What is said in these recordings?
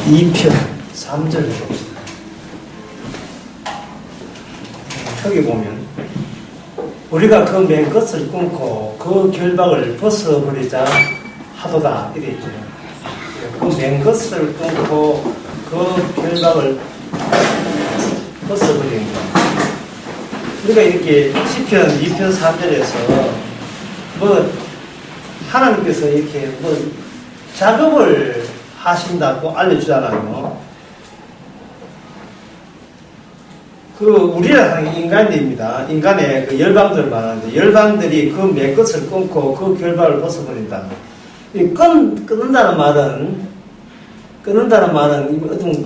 2편 3절을 봅시다. 여기 보면 우리가 그 맨 끝을 끊고 그 결박을 벗어버리자 하도다 이래 있죠. 그 맨 끝을 끊고 그 결박을 벗어버리는 거. 우리가 이렇게 시편 2편 3절에서 뭐 하나님께서 이렇게 뭐 작업을 하신다고 알려주잖아요. 우리라는 인간입니다. 인간의 그 열방들 말하는데, 열방들이 그 맨 끝을 끊고 그 결박을 벗어버린다. 끊는다는 말은 어떤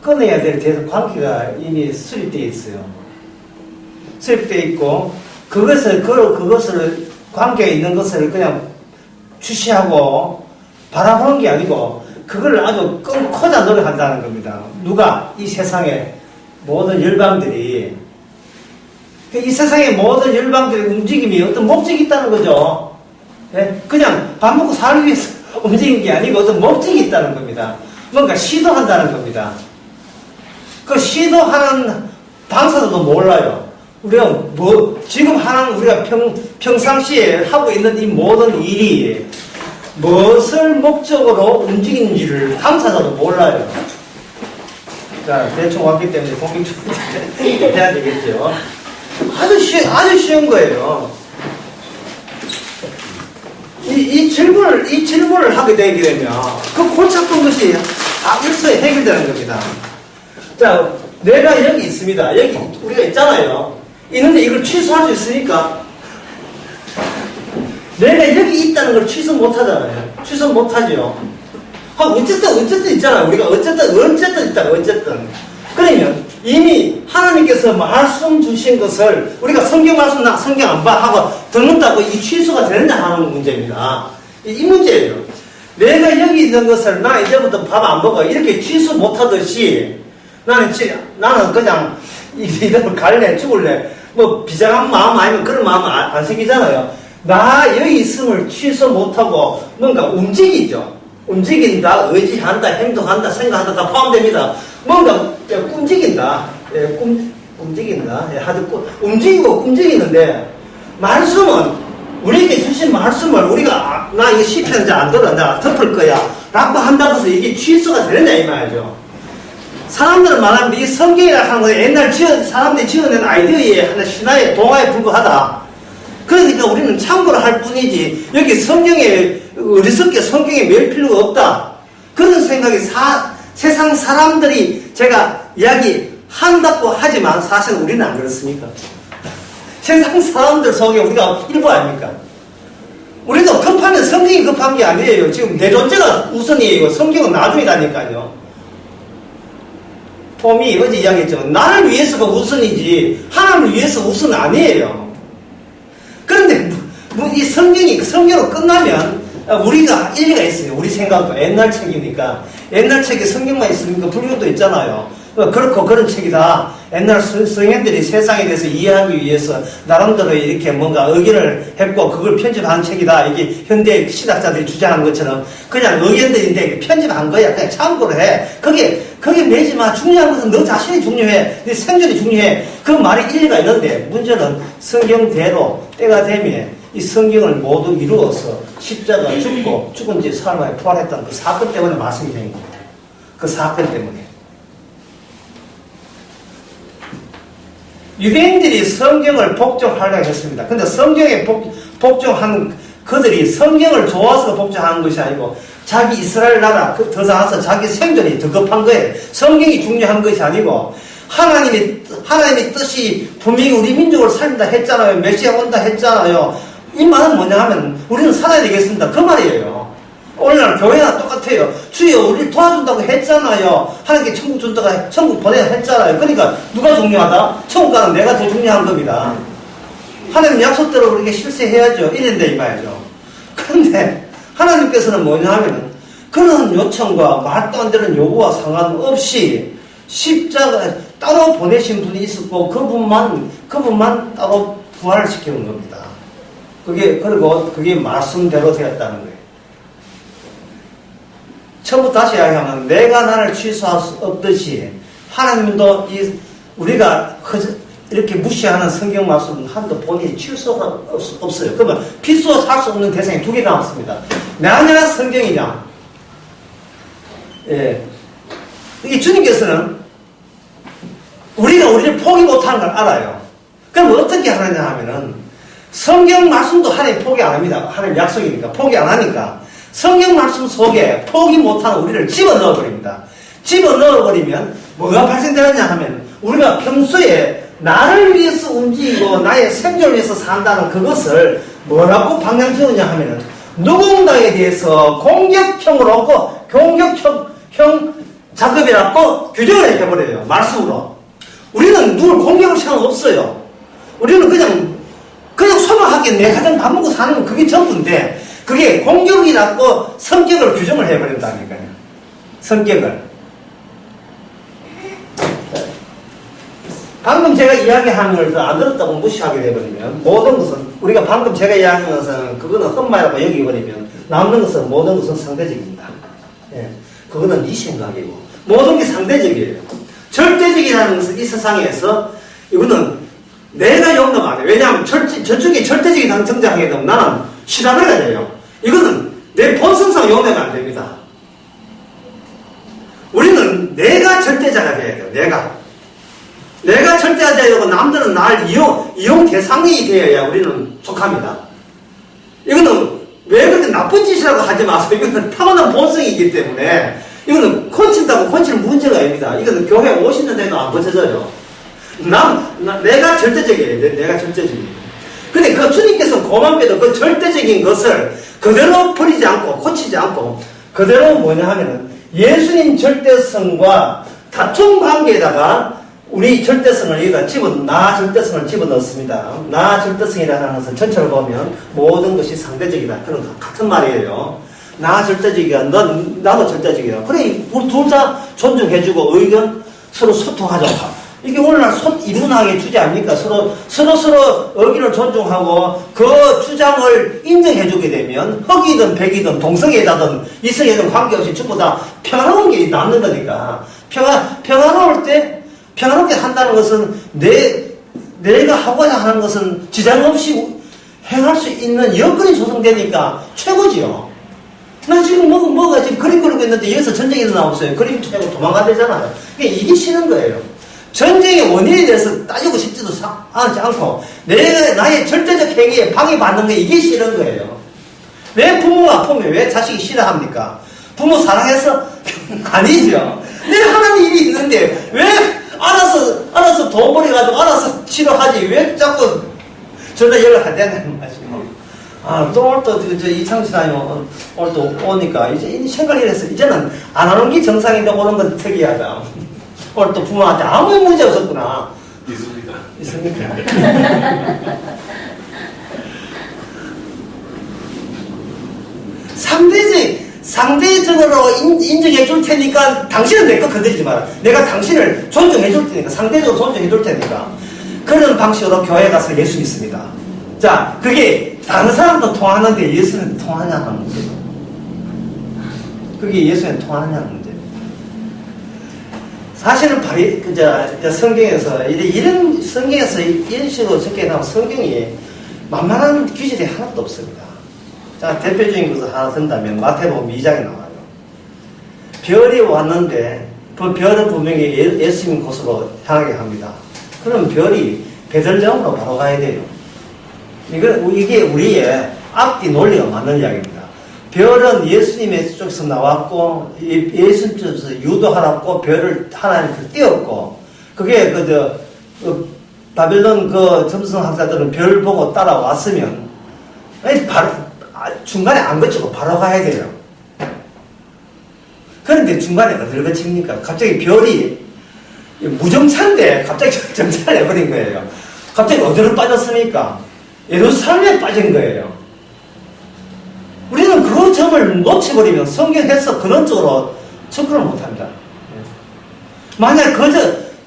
끊어야 될 대해서 관계가 이미 수립되어 있어요. 수립되어 있고, 그것을 관계가 있는 것을 그냥 주시하고 바라보는 게 아니고, 그걸 아주 끊고자 노력한다는 겁니다. 누가? 이 세상의 모든 열방들이. 이 세상의 모든 열방들의 움직임이 어떤 목적이 있다는 거죠. 그냥 밥 먹고 살기 위해서 움직이는 게 아니고 어떤 목적이 있다는 겁니다. 뭔가 시도한다는 겁니다. 그 시도하는 당사자도 몰라요. 우리가 지금 우리가 평상시에 하고 있는 이 모든 일이 무엇을 목적으로 움직이는지를 당사자도 몰라요. 자, 대충 왔기 때문에 공격 좀 해야 되겠죠. 아주 쉬운 거예요. 이 질문을 하게 되게 되면 그 골치 아픈 것이 일서에 해결되는 겁니다. 자, 뇌가 여기 있습니다. 여기 우리가 있잖아요. 있는데 이걸 취소할 수 있으니까 뇌가 여기 있다는 걸 취소 못 하잖아요. 취소 못 하죠. 어쨌든 있잖아요. 우리가 어쨌든 있다. 그러면 이미 하나님께서 말씀 주신 것을 우리가 성경 말씀 성경 안 봐 하고 듣는다고 이 취소가 되느냐 하는 문제입니다. 이 문제예요. 내가 여기 있는 것을 나 이제부터 밥 안 먹어 이렇게 취소 못 하듯이 나는 그냥 이대로 갈래 죽을래 뭐 비장한 마음 아니면 그런 마음 안 생기잖아요. 나 여기 있음을 취소 못 하고 뭔가 움직인다, 의지한다, 행동한다, 생각한다 다 포함됩니다. 뭔가 움직인다. 움직인다. 움직이고 움직이는데 말씀은 우리에게 주신 말씀을 우리가 나 이거 시편 이제 안 들어 나 덮을 거야 라고 한다고 해서 이게 취소가 되느냐 이 말이죠. 사람들은 말하면 이 성경이라고 하는 건 옛날 사람들이 지어낸 아이디어의 하나 신화의 동화에 불과하다. 그러니까 우리는 참고로 할 뿐이지 여기 어리석게 성경에 매일 필요가 없다. 그런 생각이 세상 사람들이 제가 이야기한다고 하지만 사실 우리는 안 그렇습니까? 세상 사람들 속에 우리가 일부 아닙니까? 우리도 급하면 성경이 급한 게 아니에요. 지금 내 존재가 우선이에요. 성경은 나중이라니까요. 폼이 어제 이야기했죠. 나를 위해서가 우선이지 하나님을 위해서 우선 아니에요. 그런데 이 성경으로 끝나면 우리가 일리가 있어요. 우리 생각도 옛날 책이니까 옛날 책에 성경만 있으니까 불교도 있잖아요. 그렇고 그런 책이다. 옛날 성인들이 세상에 대해서 이해하기 위해서 나름대로 이렇게 뭔가 의견을 했고 그걸 편집한 책이다. 이게 현대 신학자들이 주장한 것처럼 그냥 의견들인데 편집한 거야. 그냥 참고로 해. 그게 매지 마. 중요한 것은 너 자신이 중요해. 네 생존이 중요해. 그 말이 일리가 있는데 문제는 성경대로 때가 되면 이 성경을 모두 이루어서 십자가 죽고 죽은 지 사흘 부활했던 그 사건 때문에 말씀이 된 거예요. 그 사건 때문에. 유대인들이 성경을 복종하려고 했습니다. 근데 성경에 복종한 그들이 성경을 좋아서 복종하는 것이 아니고 자기 이스라엘 나라 더 나아서 자기 생존이 더 급한 거예요. 성경이 중요한 것이 아니고 하나님의 뜻이 분명히 우리 민족을 살린다 했잖아요. 메시아 온다 했잖아요. 이 말은 뭐냐 하면 우리는 살아야 되겠습니다. 그 말이에요. 오늘날 교회나 똑같아요. 주여 우리를 도와준다고 했잖아요. 하나님께 천국 준다고 천국 보내야 했잖아요. 그러니까 누가 중요하다? 천국 가는 내가 더 중요한 겁니다. 하나님 약속대로 우리에게 실세해야죠. 이랬는데 이 말이죠. 그런데 하나님께서는 뭐냐 하면 그런 요청과 말도 안 되는 요구와 상관없이 십자가 따로 보내신 분이 있었고 그분만 따로 부활을 시키는 겁니다. 그게 말씀대로 되었다는 거예요. 처음부터 다시 이야기하면 내가 나를 취소할 수 없듯이 하나님도 우리가 이렇게 무시하는 성경 말씀은 한도 본인이 취소가 없어요. 그러면 필수할 수 없는 대상이 두 개 남았습니다. 나냐 성경이냐. 예. 이 주님께서는 우리가 우리를 포기 못하는 걸 알아요. 그럼 어떻게 하느냐 하면은 성경 말씀도 하나님 포기 안 합니다. 하나님 약속이니까 포기 안 하니까 성경 말씀 속에 포기 못하는 우리를 집어넣어 버립니다. 집어넣어 버리면 뭐가 발생되느냐 하면 우리가 평소에 나를 위해서 움직이고 나의 생존을 위해서 산다는 그것을 뭐라고 방향 지으냐 하면은 누군가에 대해서 공격형으로 공격형 작업이라고 규정을 해버려요. 말씀으로. 우리는 누굴 공격할 시간 없어요. 우리는 그냥 소망하게 내 가정 밥 먹고 사는 건 그게 전부인데 그게 공격이라고 성격을 규정을 해버린다니까요. 성격을. 방금 제가 이야기한 걸 안 들었다고 무시하게 되버리면 모든 것은 우리가 방금 제가 이야기한 것은 그거는 헛말이라고 여기버리면 남는 것은 모든 것은 상대적입니다. 예. 그거는 네 생각이고 모든 게 상대적이에요. 절대적이라는 것은 이 세상에서 이거는 내가 용납 안 해요. 왜냐하면 저쪽에 절대적이 등장하게 되면 나는 실험을 해야 돼요. 이거는 내 본성상 용납이 안 됩니다. 우리는 내가 절대자가 돼야 돼요. 내가 절대자이고 남들은 날 이용 대상이 되어야 우리는 속합니다. 이거는 왜 그렇게 나쁜 짓이라고 하지 마세요. 이거는 타고난 본성이기 때문에 이거는 고친다고 고치는 문제가 아닙니다. 이거는 교회 50년대도 안 고쳐져요. 내가 절대적이에요. 내가 절대적이에요. 근데 그 주님께서 고맙게도 그 절대적인 것을 그대로 버리지 않고 고치지 않고 그대로 뭐냐 하면은 예수님 절대성과 다툼 관계에다가 우리 절대성을 여기다 나 절대성을 집어넣습니다. 나 절대성이라는 것은 전체를 보면 모든 것이 상대적이다. 그런 같은 말이에요. 나 절대적이야. 나도 절대적이야. 그래, 우리 둘 다 존중해주고 의견 서로 소통하자. 이게 오늘날 이분하게 주지 않습니까? 서로 의견을 존중하고 그 주장을 인정해주게 되면 흑이든 백이든 동성애자든 이성애든 관계없이 전부 다 평화로운 게 남는 거니까 평화롭게 한다는 것은 내가 하고자 하는 것은 지장 없이 행할 수 있는 여건이 조성되니까 최고지요. 나 지금 뭐가 지금 그림 그리고 있는데 여기서 전쟁이 나왔어요. 그림 치고 도망가야 되잖아요. 이게 싫은 거예요. 전쟁의 원인에 대해서 따지고 싶지도 않고 나의 절대적 행위에 방해받는 게 이게 싫은 거예요. 왜 부모가 아프면 왜 자식이 싫어합니까? 부모 사랑해서? 아니죠. 내가 하는 일이 있는데 왜 알아서 돈 벌여가지고 알아서 치료하지 왜 자꾸 전화 연락할 때는 말이죠. 또 이창수 사장님 오늘 또 오니까 이제 생각이 이래서 이제는 안 하는 게 정상인데 오는 건 특이하다. 오늘 또 부모한테 아무 문제 없었구나. 있습니까? 상대적으로 인정해 줄 테니까 당신은 내 거 건드리지 마라. 내가 당신을 존중해 줄 테니까 상대적으로 존중해 줄 테니까 그런 방식으로 교회 가서 예수 믿습니다. 자, 그게 다른 사람도 통하는데 예수는 통하냐는 문제죠. 그게 예수는 통하느냐는 문제입니다. 사실은 성경에서 이런 식으로 적게 나온 성경이 만만한 기질이 하나도 없습니다. 자, 대표적인 것을 하나 든다면 마태복음 2장에 나와요. 별이 왔는데 그 별은 분명히 예수님 곳으로 향하게 합니다. 그럼 별이 베들레헴으로 바로 가야 돼요. 이게 우리의 앞뒤 논리가 맞는 이야기입니다. 별은 예수님의 쪽에서 나왔고 예수님 쪽에서 유도하라고 별을 하나님께 띄웠고 그게 바벨론 점성 학자들은 별 보고 따라왔으면 중간에 안 거치고 바로 가야 돼요. 그런데 중간에 어디를 거칩니까? 갑자기 별이 무정차인데 갑자기 정차를 해버린 거예요. 갑자기 어디로 빠졌습니까? 예루살렘에 빠진 거예요. 우리는 그 점을 놓쳐버리면 성경 해석 그런 쪽으로 접근을 못합니다. 만약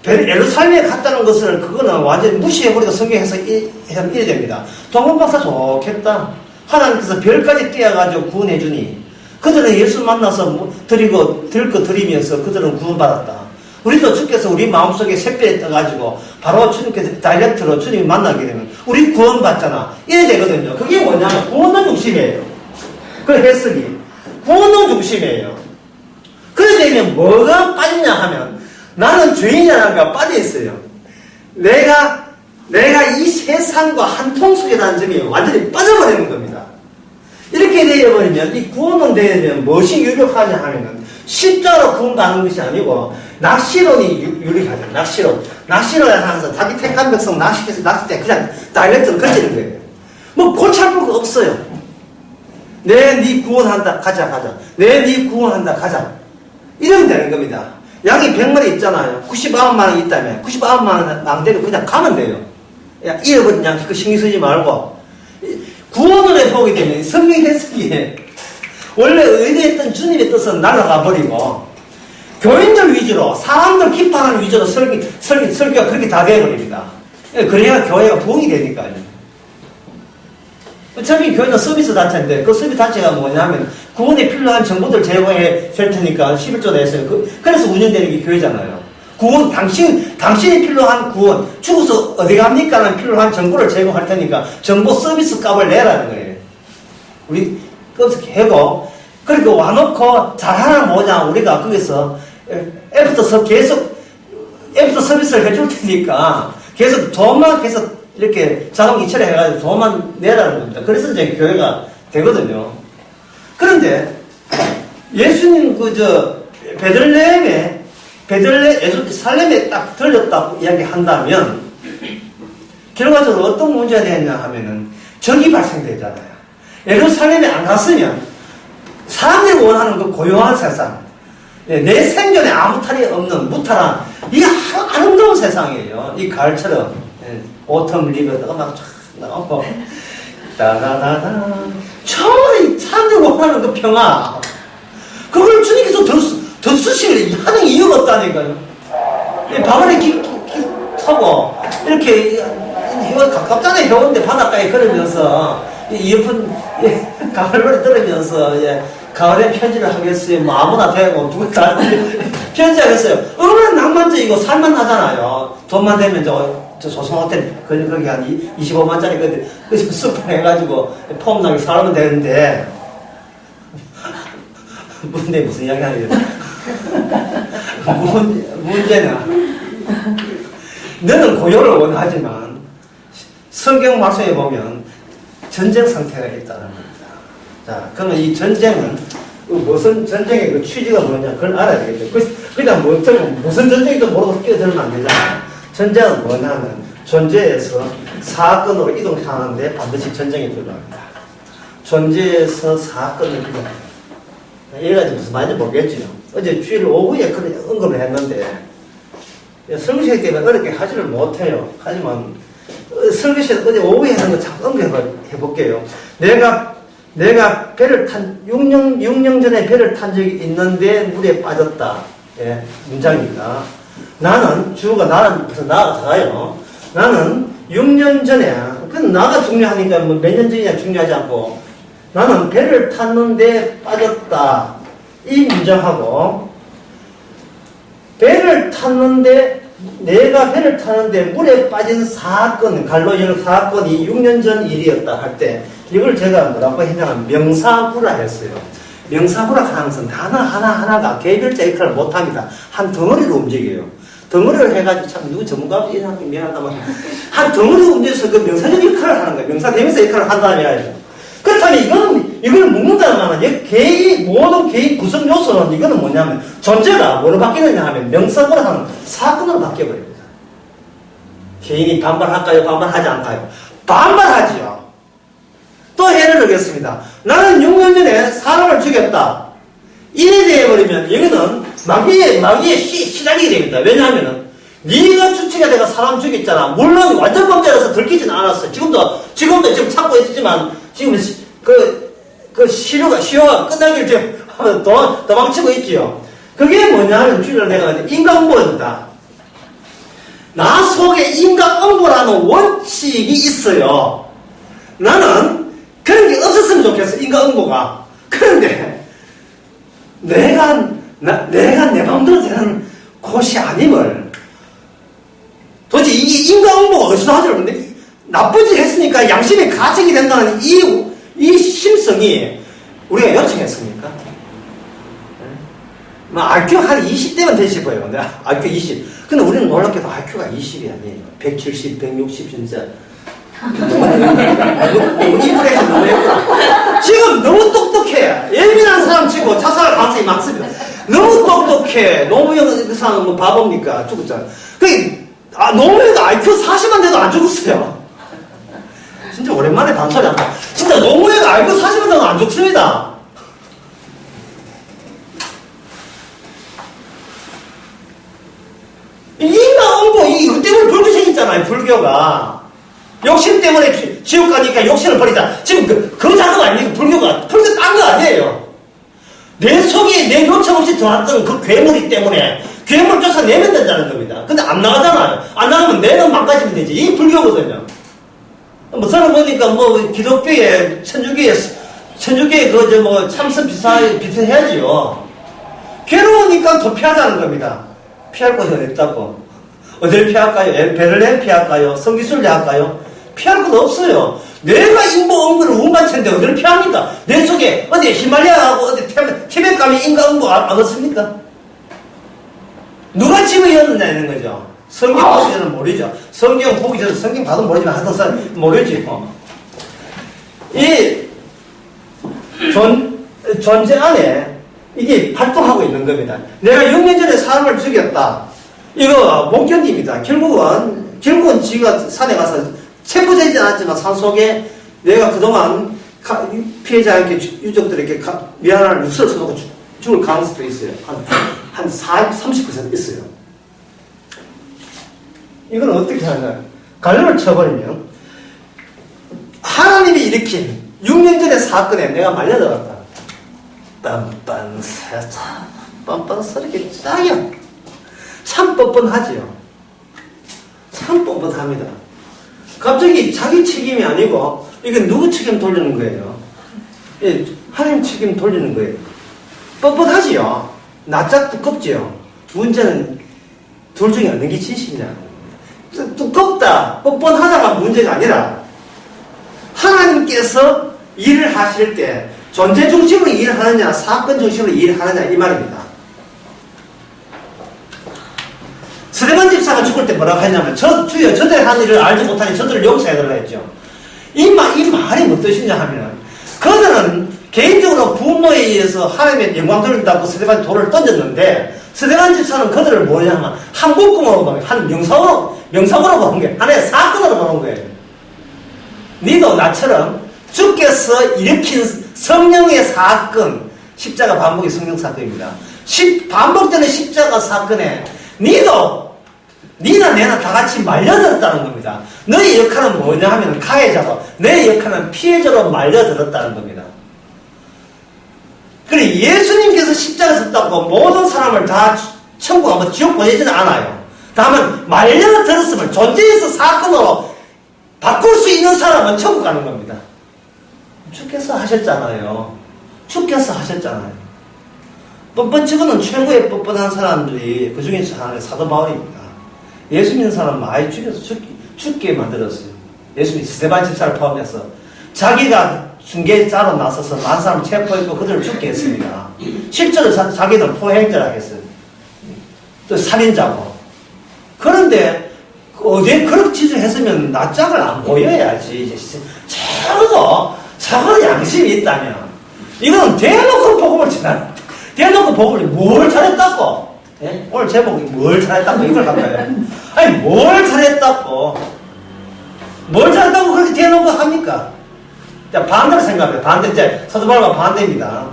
예루살렘에 갔다는 것을 그거는 완전히 무시해버리고 성경 해석하면 이래 됩니다. 동원 박사 좋겠다. 하나님께서 별까지 띄어가지고 구원해주니 그들은 예수 만나서 드리면서 그들은 구원받았다. 우리도 주께서 우리 마음속에 샛별이 떠가지고 바로 주님께서 다이렉트로 주님을 만나게 되면 우리 구원받잖아. 이래 되거든요. 그게 뭐냐면 구원론 중심이에요. 그 해석이. 구원론 중심이에요. 그래 되면 뭐가 빠지냐 하면 나는 죄인이라는 게 빠져있어요. 내가 이 세상과 한 통속이라는 점이 완전히 빠져버리는 겁니다. 이렇게 되어버리면 이 구원론 되면 무엇이 유력하냐 하면은 십자로 구원받는 것이 아니고 낚시론이 유리하죠. 낚시론을 하면서 자기 택한 백성 낚시해서 낚시 때 그냥 다이렉트로 건지는 거예요. 뭐 고찰 거 없어요. 네 구원한다 가자. 네 구원한다 가자. 이러면 되는 겁니다. 양이 100마리 있잖아요. 99마리 있다면 99마리 망대로 그냥 가면 돼요. 야, 잃어버린 양 그 신경 쓰지 말고 구원을 해보게 되면 성경 해석이 원래 의도했던 주님의 뜻은 날아가 버리고 교인들 위주로 사람들 기뻐하는 위주로 설교가 그렇게 다 되어버립니다. 그래야 교회가 부흥이 되니까요. 어차피 교회는 서비스 단체인데 그 서비스 단체가 뭐냐면 구원에 필요한 정보들 제공해 줄 테니까 11조 내에서요. 그래서 운영되는 게 교회잖아요. 구원, 당신이 필요한 구원, 죽어서 어디 갑니까는 필요한 정보를 제공할 테니까 정보 서비스 값을 내라는 거예요. 우리 그렇게 하고 그리고 와놓고 잘하나 뭐냐 우리가 거기서 애프터 서비스를 해줄 테니까 계속 돈만 계속 이렇게 자동 이체를 해가지고 돈만 내라는 겁니다. 그래서 이제 교회가 되거든요. 그런데 예수님 살렘에 딱 들렸다고 이야기한다면 결과적으로 어떤 문제가 되느냐 하면은 적이 발생되잖아요. 예루살렘에 안 갔으면 사람들이 원하는 그 고요한 세상, 내 생존에 아무 탈이 없는 무탈한 이 아름다운 세상이에요. 이 가을처럼 오텀 리버가 막 쫙 나오고 따다다다 처음에 사람들이 원하는 그 평화 그걸 주님께서 더 쓰시길 하는 이유가 없다니까요. 밤을 타고 이렇게 가깝잖아요. 해운대 바닷가에 걸으면서 이어폰 가을노래 들으면서 가을에 편지를 하겠어요. 뭐 아무나 되고 누구 다 편지하겠어요. 얼마나 낭만적이고 살만하잖아요. 돈만 되면 저 조선호텔 거기 한 25만짜리 그 스파 해가지고 폼나게 살면 되는데 근데 무슨 이야기 하는 거야? 문제는 너는 고요를 원하지만 성경 말씀에 보면 전쟁 상태가 있다는 겁니다. 자, 그러면 이 전쟁은 무슨 전쟁의 그 취지가 뭐냐 그걸 알아야 되겠죠. 그냥 무슨 전쟁인지 모르고 끼어들면 안 되잖아요. 전쟁은 뭐냐면 존재에서 사건으로 이동하는데 반드시 전쟁이 필요합니다. 존재에서 사건을 이동합니다. 얘가 무슨 말인지 모르겠지요. 어제 주일 오후에 그런 언급을 했는데 설교시간 때문에 어렵게 하지를 못해요. 하지만 설교시간 어제 오후에 하는 거 잠깐 언급해볼게요. 내가 배를 탄 6년 전에 배를 탄 적이 있는데 물에 빠졌다. 문장입니다. 나는 무슨 나가 들어가요. 나는 6년 전에 그건 나가 중요하니까 뭐 몇 년 전이냐 중요하지 않고 나는 배를 탔는데 빠졌다. 이 문장하고 내가 배를 탔는데 물에 빠진 사건, 갈로역 사건이 6년 전 일이었다 할 때 이걸 제가 뭐라고 했냐면 명사구라 했어요. 명사구라 하면서 하나가 개별적 역할을 못합니다. 한 덩어리로 움직여요. 덩어리를 해가지고 참 누구 전문가도 이상하게 미안하다만 한 덩어리로 움직여서 그 명사적 역할을 하는 거예요. 명사대명사 역할을 한다는 말이에요. 그렇다면 이걸 묻는다는 말은 모든 개인 구성 요소는 이거는 뭐냐면 존재가 뭐로 바뀌느냐 하면 명사구라 하는 사건으로 바뀌어버립니다. 개인이 반발할까요? 반발하지 않을까요? 반발하지요. 또 예를 들겠습니다. 나는 6년 전에 사람을 죽였다. 이래 되어버리면 여기는 마귀에 시달리게 됩니다. 왜냐하면 네가 주체가 돼가 사람 죽였잖아. 물론 완전 범죄라서 들키지는 않았어. 지금도 지금 찾고 있지만 지금 시효가 끝나길 지금 도망치고 있지요. 그게 뭐냐면 주의를 내가 인간응보입니다. 나 속에 인간응보라는 원칙이 있어요. 나는 그런 게 없었으면 좋겠어. 인간응보가. 그런데 내가 내 마음대로 되는 곳이 아님을 도대체 이게 인과응보가 어디서 하죠? 근데 나쁜 짓 했으니까 양심이 가책이 된다는 이 심성이 우리가 요청했습니까? IQ 한 20대만 되실 거예요. IQ 20. 근데 우리는 놀랍게도 IQ가 20이 아니에요. 170, 160 진짜. 인플레이션 너무 예쁘다. 지금 너무 똑똑해. 예민한 사람 치고 자살할 가능성이 많습니다. 너무 똑똑해. 노무현 그 사람 뭐 바보입니까? 죽었잖아. 노무현도 IQ 40만 돼도 안 죽었어요. 진짜 오랜만에 반소리 한다. 진짜 노무현 IQ 40만 돼도 안 죽습니다. 인과응보 이거 때문에 불교 생겼잖아요. 불교가 욕심 때문에 지옥 가니까 욕심을 버리자. 지금 그 작업 아니에요. 불교가 딴 거 아니에요. 내 속에 내 요청 없이 들어왔던 그 괴물이 때문에 괴물 쫓아내면 된다는 겁니다. 근데 안 나가잖아요. 안 나가면 내가 망가지면 되지. 이 불교거든요. 뭐 저는 보니까 뭐 기독교에 천주교에 참선 비슷해야지요. 괴로우니까 더 피하자는 겁니다. 피할 곳이 없다고. 어딜 피할까요? 베를린 피할까요? 성기순례 할까요? 피할 곳 없어요. 내가 인과응보를 운반체인데 어디를 피합니까? 내 속에 어디 히말라야하고 어디 티벳 가면 인과응보 안 없습니까? 누가 집어이었느냐 있는 거죠. 성경 보기 전은 모르죠. 성경 보기 전에 성경 봐도 모르지만 하던 사람 모르지. 이 존재 안에 이게 활동하고 있는 겁니다. 내가 6년 전에 사람을 죽였다. 이거 못 견딥니다. 결국은 지가 산에 가서 체포되지 않았지만 산 속에 내가 그동안 피해자에게 유족들에게 미안한 유서를 써놓고 죽을 가능성도 있어요. 한 30% 있어요. 이건 어떻게 하냐. 갈림을 쳐버리면 하나님이 일으킨 6년 전의 사건에 내가 말려들었다. 뻔뻔 소리가 짜요. 참 뻔뻔하지요. 참 뻔뻔합니다. 갑자기 자기 책임이 아니고 이건 누구 책임 돌리는 거예요? 예, 하나님 책임 돌리는 거예요. 뻔뻔하지요. 낯짝 두껍지요. 문제는 둘 중에 어느 게 진실이냐. 두껍다, 뻔뻔하다가 문제가 아니라 하나님께서 일을 하실 때 존재 중심으로 일을 하느냐 사건 중심으로 일을 하느냐 이 말입니다. 스데반 집사가 죽을 때 뭐라고 했냐면 주여 저들 한 일을 알지 못하니 저들을 용서해달라 했죠. 이 말이 무슨 뜻이냐 하면 그들은 개인적으로 부모에 의해서 하나님의 영광 돌린다고 스데반 돌을 던졌는데 스데반 집사는 그들을 뭐냐 하면 한 묶음으로 보는 한 명성으로 보는 게 하나의 사건으로 보는 거예요. 니도 나처럼 주께서 일으킨 성령의 사건, 십자가 반복의 성령 사건입니다. 반복되는 십자가 사건에 니나 내나 다 같이 말려들었다는 겁니다. 너의 역할은 뭐냐 하면 가해자로, 내 역할은 피해자로 말려들었다는 겁니다. 그래 예수님께서 십자가 섰다고 모든 사람을 다 천국하고 지옥 보내지는 않아요. 다만 말려들었으면 존재에서 사건으로 바꿀 수 있는 사람은 천국 가는 겁니다. 주께서 하셨잖아요. 뻔뻔치고는 최고의 뻔뻔한 사람들이 그 중에서 하나의 사도 바울입니다. 예수 믿는 사람 많이 죽여서 죽게 만들었어요. 예수님이 스데반 집사를 포함해서 자기가 중개자로 나서서 많은 사람을 체포했고 그들을 죽게 했습니다. 실제로 자기는 포행자라 했어요. 또 살인자고. 그런데 어디에 그렇게 짓을 했으면 낯짝을 안 보여야지. 적어도 양심이 있다면 이거는 대놓고 복음을 전하는 대놓고 복음을 뭘 잘했다고? 예? 오늘 제목이 뭘 잘했다고 이걸 할까요? 아니 뭘 잘했다고 그렇게 대놓고 합니까? 자, 반대로 생각해요. 반대, 이제 사도 바울과 반대입니다.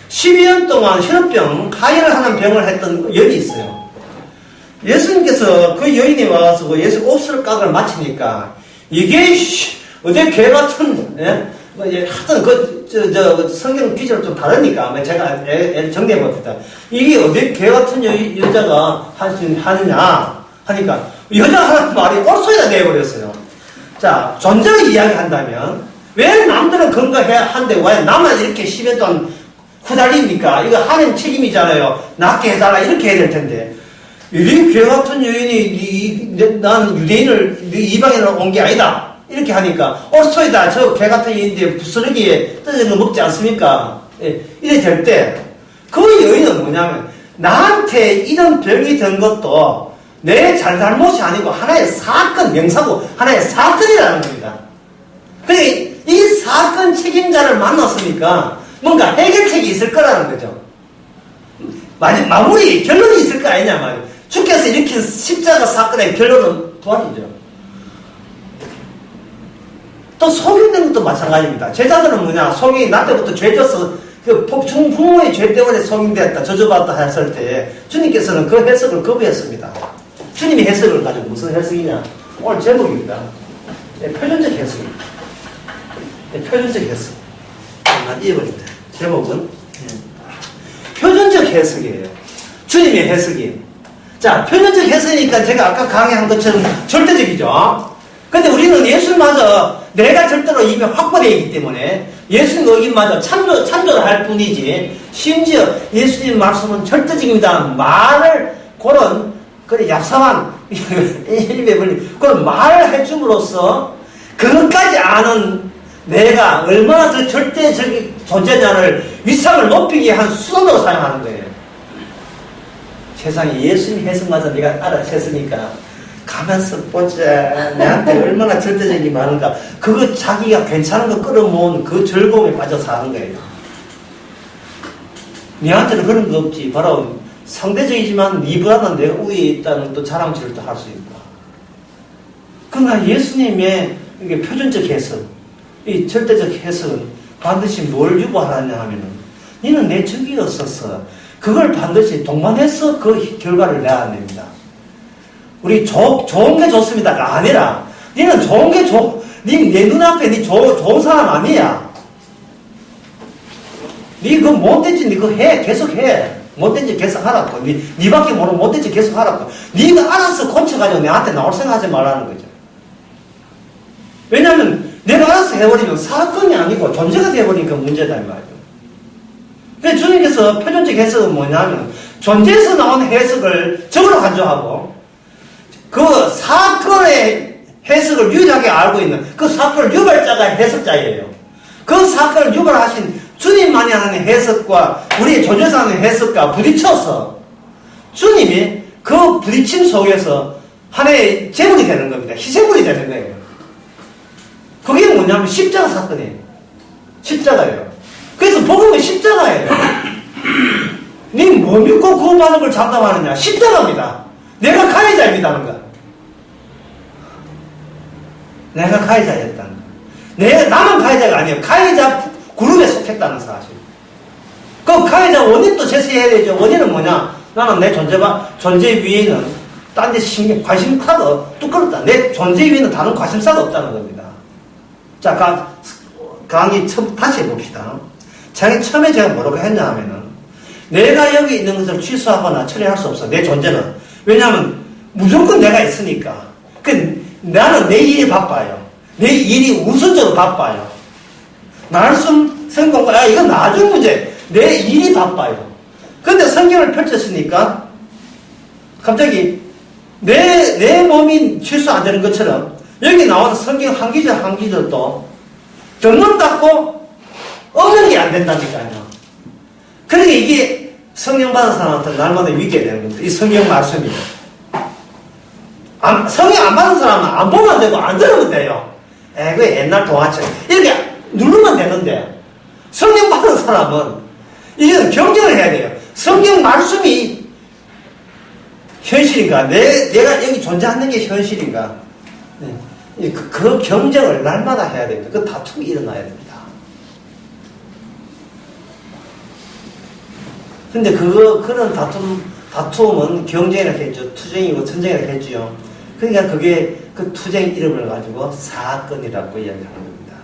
12년 동안 혈병, 하혈을 하는 병을 했던 여인이 있어요. 예수님께서 그 여인이 와서 그 예수 옷을 깎을 마치니까 이게 어제 개 같은 하여튼 성경 기준은 좀 다르니까 제가 정리해 봅시다. 이게 어디 개 같은 여자가 하느냐 하니까 여자 하는 말이 꼴소리가 내버렸어요. 자, 존재를 이야기한다면 왜 남들은 건강해야 한데 왜 나만 이렇게 10년 동안 후달립니까? 이거 하나님 책임이잖아요. 낫게 해달라 이렇게 해야 될 텐데 이 괴 같은 여인이 나는 유대인을 이방인으로 온 게 아니다 이렇게 하니까 옳소이다. 저 괴 같은 여인인데 부스러기에 떠지는 거 먹지 않습니까? 예, 이래 될 때 그 여인은 뭐냐면 나한테 이런 병이 든 것도 내 잘잘못이 아니고 하나의 사건, 명사고 하나의 사건이라는 겁니다. 그러니까 이 사건 책임자를 만났으니까 뭔가 해결책이 있을 거라는 거죠. 마무리, 결론이 있을 거 아니냐 말이에요. 주께서 일으킨 십자가 사건의 결론은 부활이죠. 또 속인된 것도 마찬가지입니다. 제자들은 뭐냐, 속이 나 때부터 죄져서 부모의 죄 때문에 속인되었다, 저주받았다 했을 때 주님께서는 그 해석을 거부했습니다. 주님이 해석을 가지고 무슨 해석이냐? 오늘 제목입니다. 표준적 해석입니다. 표준적 해석. 난 잊어버린다. 제목은 표준적 해석이에요. 주님의 해석이. 자, 표준적 해석이니까 제가 아까 강의한 것처럼 절대적이죠. 근데 우리는 예수님마저 내가 절대로 이미 확보되어 있기 때문에 예수님 의견마저 참조를 할 뿐이지 심지어 예수님 말씀은 절대적입니다. 말을 그런 얍삽한 입에 벌린 그런 말을 해줌으로써 그것까지 아는 내가 얼마나 더 절대적인 존재냐를 위상을 높이기 위한 수단으로 사용하는 거예요. 세상에 예수님 해석마저 네가 알아챘으니까 가면서 보자. 내한테 얼마나 절대적인 많은가. 그거 자기가 괜찮은 거 끌어모은 그 즐거움에 빠져 사는 거예요. 네한테는 그런 거 없지. 바로 상대적이지만 네보다는 내가 우위에 있다는 또 자랑질을 또 할 수 있고. 그러나 예수님의 이게 표준적 해석, 이 절대적 해석은 반드시 뭘 유보하느냐 하면은 너는 내 적이었었어. 그걸 반드시 동반해서 그 결과를 내야 됩니다. 우리 좋은 게 좋습니다가 아니라 너는 좋은 게 내 눈앞에 네 좋은 사람 아니야. 네 그거 못된 짓 그거 해. 계속 해. 못된 짓 계속 하라고. 네밖에 모르는 못된 짓 계속 하라고. 네가 알아서 고쳐가지고 내한테 나올 생각하지 말라는 거죠. 왜냐하면 내가 알아서 해버리면 사건이 아니고 존재가 되어버리니까 문제다 이 말이에요. 그래서 주님께서 표준적 해석은 뭐냐면 존재에서 나온 해석을 적으로 간주하고 그 사건의 해석을 유일하게 알고 있는 그 사건을 유발자가 해석자예요. 그 사건을 유발하신 주님만이 하는 해석과 우리의 존재에서 하는 해석과 부딪혀서 주님이 그 부딪힘 속에서 하나의 제물이 되는 겁니다. 희생물이 되는 거예요. 그게 뭐냐면 십자가 사건이에요. 십자가예요. 그래서 복음은 십자가예요. 니 뭐 믿고 구원받는 걸 장담하느냐? 십자가입니다. 내가 가해자입니다 하는 거야. 내가 가해자였다는 거야. 나만 가해자가 아니에요. 가해자 그룹에 속했다는 사실. 그 가해자 원인도 제시해야 되죠. 원인은 뭐냐? 나는 내 존재 위에는 딴 데 관심사가 뚝 끊었다. 내 존재 위에는 다른 관심사가 없다는 겁니다. 자, 강의 다시 해봅시다. 처음에 제가 뭐라고 했냐 하면은 내가 여기 있는 것을 취소하거나 처리할 수 없어. 내 존재는. 왜냐하면 무조건 내가 있으니까. 나는 내 일이 바빠요. 내 일이 우선적으로 바빠요. 말씀, 성공, 이건 나중 문제. 내 일이 바빠요. 근데 성경을 펼쳤으니까 갑자기 내 몸이 취소 안 되는 것처럼 여기 나오는 성경 한 기절도 덮는 닫고 없는 게 안 된다니까요. 그러니까 이게 성령 받은 사람한테 날마다 위기가 되는 겁니다. 이 성경 말씀이. 성령 안 받은 사람은 안 보면 되고 안 들으면 돼요. 그게 옛날 동화처럼. 이렇게 누르면 되는데 성령 받은 사람은 이게 경쟁을 해야 돼요. 성경 말씀이 현실인가? 내가 여기 존재하는 게 현실인가? 그 경쟁을 날마다 해야 됩니다. 그 다툼이 일어나야 됩니다. 근데 그런 다툼은 경쟁이라고 했죠. 투쟁이고 전쟁이라고 했죠. 그러니까 그게 그 투쟁 이름을 가지고 사건이라고 이야기하는 겁니다.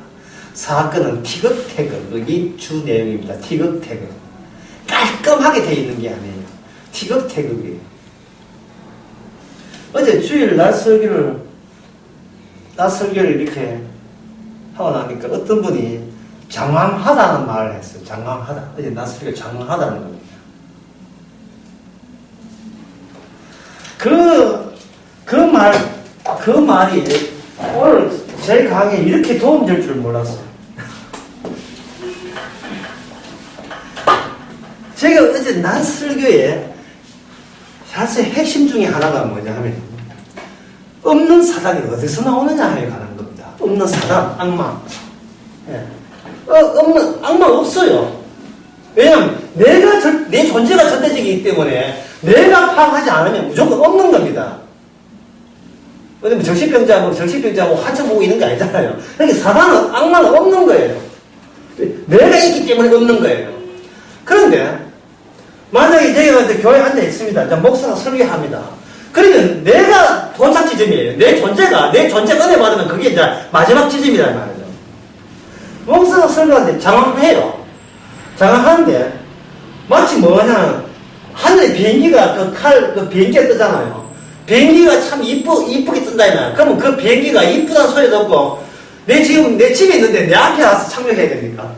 사건은 티격태격이 주 내용입니다. 티격태격. 깔끔하게 되어 있는 게 아니에요. 티격태격이에요. 어제 주일 낮 설교를 이렇게 하고 나니까 어떤 분이 장황하다는 말을 했어요. 장황하다. 어제 나스리가 장황하다는 겁니다. 그 말이 오늘 제 강의에 이렇게 도움될 줄 몰랐어요. 제가 어제 난 설교에 사실 핵심 중에 하나가 뭐냐 하면 없는 사단이 어디서 나오느냐에 관한 겁니다. 없는 사단, 악마. 예. 없는 악마 없어요. 왜냐하면 내 존재가 절대적이기 때문에 내가 파악하지 않으면 무조건 없는 겁니다. 왜냐면 정신병자하고 한참 보고 있는 게 아니잖아요. 그러니까 사단은, 악마는 없는 거예요. 내가 있기 때문에 없는 거예요. 그런데 만약에 제가 교회에 앉아 있습니다. 목사가 설교합니다. 그러면 내가 도착 지점이에요. 내 존재가 은혜 받으면 그게 이제 마지막 지점이란 말이죠. 목사가 설교하는데 장황해요. 장황한데 마치 뭐냐 하늘에 비행기가 그 비행기가 뜨잖아요. 비행기가 참 이쁘게 뜬다. 그러면 그 비행기가 이쁘다는 소리 듣고 내 집에 있는데 내 앞에 와서 착륙해야 됩니까?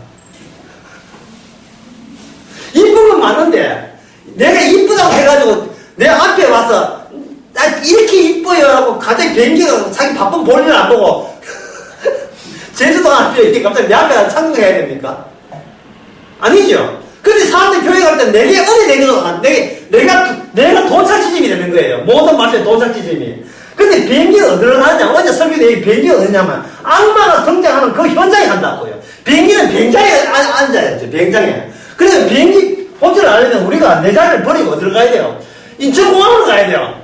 이쁜 건 맞는데 내가 이쁘다고 해가지고 내 앞에 와서 나 이렇게 이뻐요 하고 갑자기 비행기가 자기 바쁜 볼일을 안 보고 제주도 앞에 이렇게 갑자기 내 앞에 와서 착륙해야 됩니까? 아니죠. 근데 사람들이 교회 갈 때 내게 은혜 내가 도착 지점이 되는 거예요. 모든 말씀의 도착 지점이. 근데 비행기가 어디로 가느냐? 어제 설교 내용이 비행기가 어디냐면 악마가 등장하는 그 현장에 간다고요. 비행기는 비행장에 앉아야죠. 비행장에. 그래서 비행기 호텔을 알려면 우리가 내 자리를 버리고 어디로 가야 돼요? 인천공항으로 가야 돼요.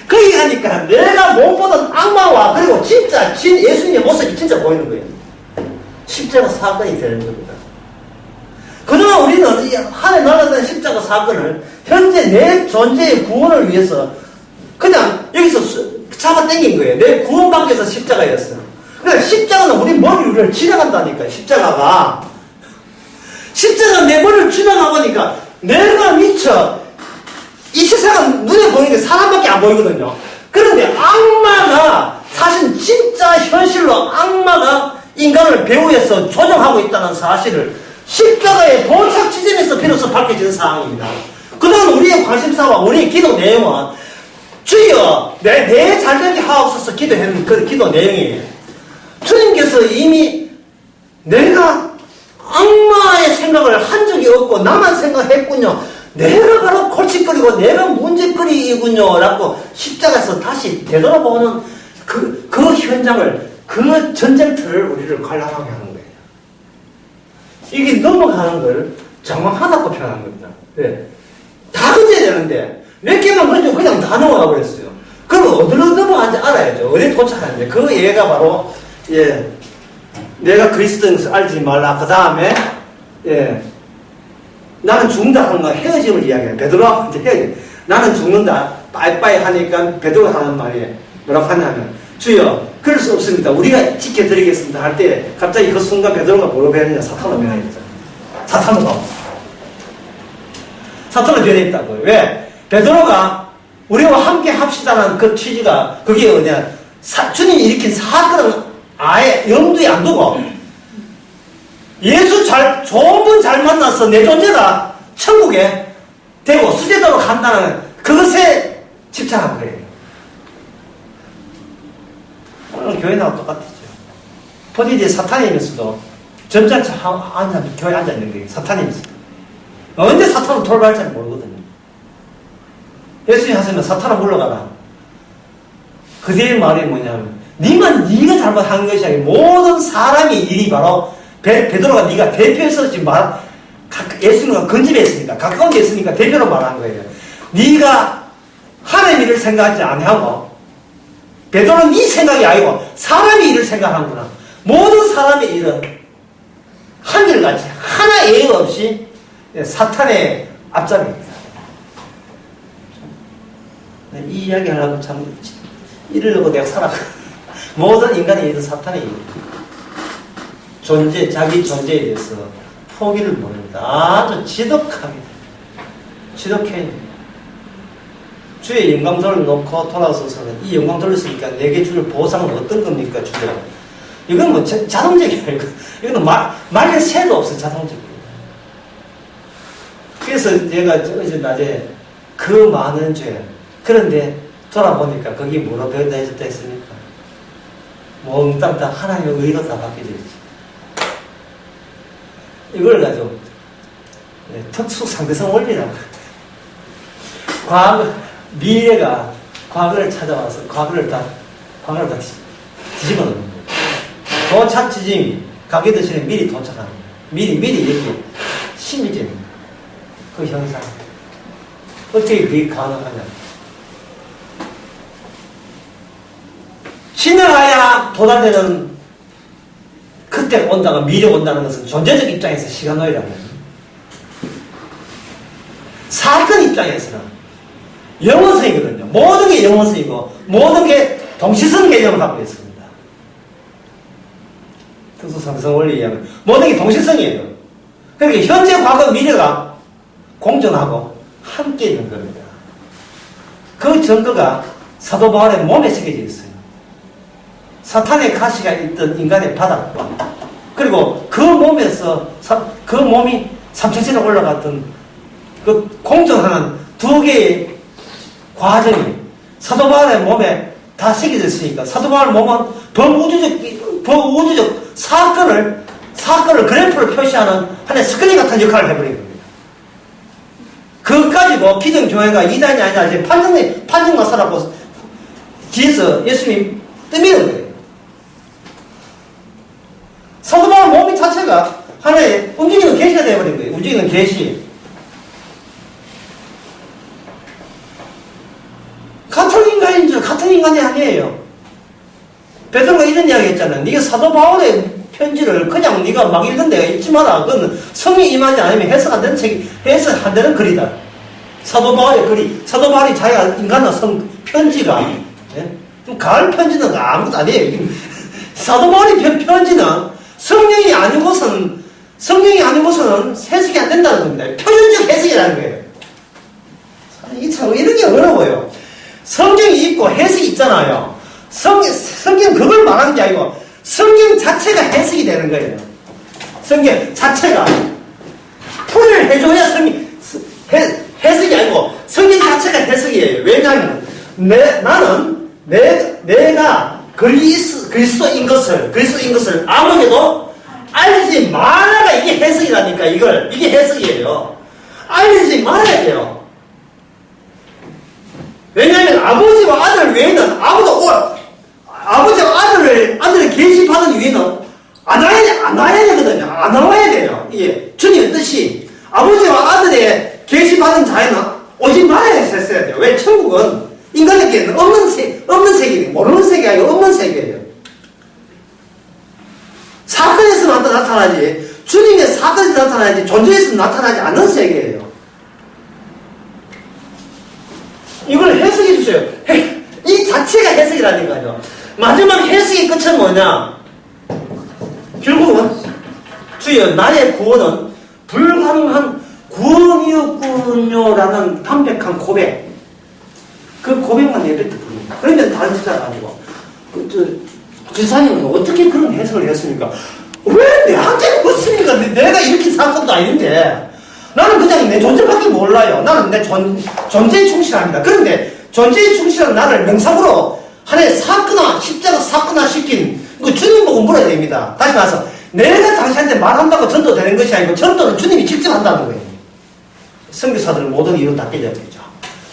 거기 가니까 내가 못 보던 악마와 그리고 진짜 예수님의 모습이 진짜 보이는 거예요. 십자가 사건이 되는 겁니다. 그동안 우리는 하늘 날아다니는 십자가 사건을 현재 내 존재의 구원을 위해서 그냥 여기서 잡아 당긴 거예요. 내 구원받기 위해서 십자가였어요. 그러니까 십자가는 우리 머리 위를 지나간다니까요. 십자가가 내 머리를 지나가보니까 내가 미쳐 이 세상은 눈에 보이는 게 사람밖에 안 보이거든요. 그런데 악마가 사실 진짜 현실로 악마가 인간을 배후에서 조정하고 있다는 사실을 십자가의 도착 지점에서 비로소 밝혀지는 상황입니다. 그동안 우리의 관심사와 우리의 기도 내용은 주여 내 잘되게 하옵소서 기도했는 그 기도 내용이에요. 주님께서 이미 내가 악마의 생각을 한 적이 없고 나만 생각했군요. 내가 바로 골칫거리고 내가 문제거리이군요 라고 십자가에서 다시 되돌아보는 그 현장을 그 전쟁터를 우리를 관람하게 하는 거예요. 이게 넘어가는 걸 장황하다고 표현한 겁니다. 네. 다 건져야 되는데 몇 개만 건져 그냥 다 넘어가 버렸어요. 그럼 어디로 넘어가는지 알아야죠. 어디 도착하는지. 그 얘가 바로 내가 그리스도인 것을 알지 말라. 그 다음에 나는 죽는다 하는 건 헤어짐을 이야기해요. 베드로하고 이제 헤어짐. 나는 죽는다. 빠이빠이 하니까 베드로가 하는 말이 뭐라고 하냐면 주여 그럴 수 없습니다. 우리가 지켜드리겠습니다 할 때 갑자기 그 순간 베드로가 뭐로 변했냐? 사탄으로 변했죠. 사탄으로 변했다고요. 왜? 베드로가 우리와 함께 합시다라는 그 취지가 그게 뭐냐? 주님이 일으킨 사건을 아예 염두에 안 두고 예수 좋은 분 잘 만나서 내 존재가 천국에 되고 수제자로 간다는 그것에 집착한 거예요. 오늘 교회나와 똑같죠. 포디디에 사탄이 있면서도 점잖게 교회에 앉아있는 거예요. 사탄이 있면서도. 언제 사탄을 돌발할지 모르거든요. 예수님 하시면 사탄아 물러가라. 그 뒤에 말이 뭐냐면 네가 잘못한 것이 아니라 모든 사람이 일이 바로 베드로가 네가 대표에서 지금 예수님과 근접해 있으니까 가까운 데 있으니까 대표로 말한 거예요. 네가 하나님 일을 생각하지 아니하고 베드로는 네 생각이 아니고 사람의 일을 생각하는구나. 모든 사람의 일은 한결같이 하나 예외 없이 사탄의 앞잡이입니다. 이 이야기 하려고 참 이러려고 내가 살아가. 모든 인간의 일은 사탄의 일. 자기 존재에 대해서 포기를 모릅니다. 아주 지독합니다. 지독해. 주의 영광들을 놓고 돌아서서는 이 영광 돌렸으니까 내게 줄 보상은 어떤 겁니까? 주여. 이건 뭐 자동적이야. 이거는 말할 새도 없어, 자동적이야. 그래서 제가 어제 낮에 그 많은 죄, 그런데 돌아보니까 거기 뭐로 변해졌다 했습니까? 몽땅 다 하나님의 의로 다 바뀌어져 있지. 이걸 가지고 특수 상대성 원리라고. 미래가 과거를 찾아와서 과거를 다 뒤집어 놓는 거예요. 도착 지짐이 가게 되시는 미리 도착하는 거예요. 미리 이렇게 심리적인 그 현상. 어떻게 그게 가능하냐. 지나가야 도달되는 그때 온다가 미래 온다는 것은 존재적 입장에서 시간노이라는 거예요. 사건 입장에서는 영원성이거든요. 모든 게 영원성이고 모든 게 동시성 개념을 갖고 있습니다. 특수상대성 원리에 의하면 모든 게 동시성이에요. 그러니까 현재, 과거, 미래가 공존하고 함께 있는 겁니다. 그 증거가 사도 바울의 몸에 새겨져 있어요. 사탄의 가시가 있던 인간의 바닥과 그리고 그 몸에서 그 몸이 삼천시로 올라갔던 그 공존하는 두 개의 과정이 사도 바울의 몸에 다 새겨져 있으니까 사도 바울 몸은 범우주적 사건을 그래프를 표시하는 하나의 스크린 같은 역할을 해버린 겁니다. 그것까지 뭐 기성교회가 이단이 아니라 이제 판정만 살았고 뒤에서 예수님이 떠미는 거예요. 사도 바울 몸이 자체가 하나의 움직이는 계시가 되어버린 거예요. 움직이는 계시. 같은 인간이 아니에요. 베드로가 이런 이야기 했잖아요. 네가 사도 바울의 편지를 그냥 네가 막 읽는 데가 읽지 마라. 그건 성이 임하지 않으면 해석 안 되는 글이다. 사도 바울의 글이, 사도 바울이 자기가 인간의 편지가, 예? 좀 가을 편지는 아무것도 아니에요. 사도 바울의 편지는 성령이 아니고서는 해석이 안 된다는 겁니다. 표현적 해석이라는 거예요. 참 이런 게 어려워요. 성경이 있고 해석이 있잖아요. 성경 그걸 말하는 게 아니고 성경 자체가 해석이 되는 거예요. 성경 자체가 풀을 해줘야 해석이 아니고 성경 자체가 해석이에요. 왜냐하면 내가 그리스도인 것을 아무에게도 알리지 말아가 이게 해석이라니까. 이게 해석이에요. 알리지 말아야 돼요. 왜냐하면 아버지와 아들 외에는 아버지와 아들을 계시받은 위에는 안 나와야 되거든요. 안 나와야 돼요. 이게 주님의 뜻이 아버지와 아들의 계시받은 자에는 오지 말아야 했어야 돼요. 왜? 천국은 인간에게는 없는 세계예요. 모르는 세계가 아니고 없는 세계예요. 사건에서만 나타나지, 주님의 사건에서 나타나지, 존재에서 나타나지 않는 세계예요. 이걸 해석해 주세요. 이 자체가 해석이라니까요. 마지막 해석의 끝은 뭐냐? 결국은 주여 나의 구원은 불가능한 구원이었군요라는 담백한 고백. 그 고백만 예배 때 부릅니다. 그런데 다른 지사가 아니고 지사님은 어떻게 그런 해석을 했습니까? 왜 내한테 묻습니까? 내가 이렇게 사건도 아닌데 나는 그냥 내 존재밖에 몰라요. 나는 내 존재에 충실합니다. 그런데 존재에 충실한 나를 명상으로 하나의 십자가 사건화 시킨 그 주님 보고 물어야 됩니다. 다시 말해서 내가 당신한테 말한다고 전도되는 것이 아니고 전도는 주님이 직접 한다는 거예요. 선교사들은 모든 이유 다 깨져버리죠.